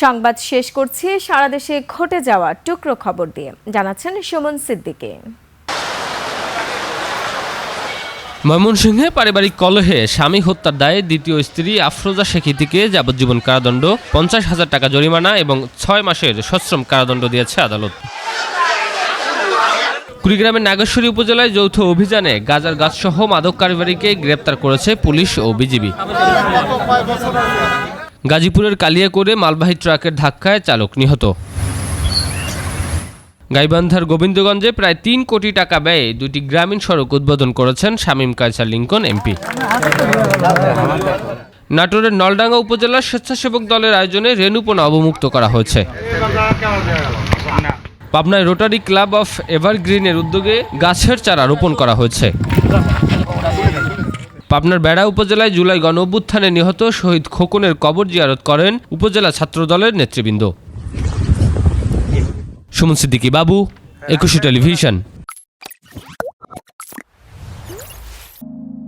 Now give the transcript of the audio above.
সংবাদ শেষ করছি সারা দেশে ঘটে যাওয়া টুকরো খবর দিয়ে, জানাচ্ছেন সুমন সিদ্দিকী। ময়মনসিংহে পারিবারিক কলহে স্বামী হত্যার দায়ে দ্বিতীয় স্ত্রী আফরোজা শেখিতিকে যাবজ্জীবন কারাদণ্ড, 50,000 টাকা জরিমানা এবং 6 মাসের সশ্রম কারাদণ্ড দিয়েছে আদালত। কুড়িগ্রামের নাগেশ্বরী উপজেলায় যৌথ অভিযানে গাজার গাছসহ মাদক কারবারিকে গ্রেপ্তার করেছে পুলিশ ও বিজিবি। গাজীপুরের কালিয়াকৈরে মালবাহী ট্রাকের ধাক্কায় চালক নিহত। গাইবান্ধার গোবিন্দগঞ্জে প্রায় 3 কোটি টাকা ব্যয়ে 2টি গ্রামীণ সড়ক উদ্বোধন করেছেন শামীম কায়সার লিংকন এমপি। নাটোরের নলডাঙ্গা উপজেলার স্বেচ্ছাসেবক দলের আয়োজনে রেণুপোনা অবমুক্ত করা হয়েছে। পাবনায় রোটারি ক্লাব অফ এভারগ্রিনের উদ্যোগে গাছের চারা রোপণ করা হয়েছে। পাবনার বেড়া উপজেলায় জুলাই গণঅভ্যুত্থানে নিহত শহীদ খোকনের কবর জিয়ারত করেন উপজেলা ছাত্র দলের নেতৃবৃন্দ। সুমন সিদ্দিকী, বাবু, 21 টেলিভিশন।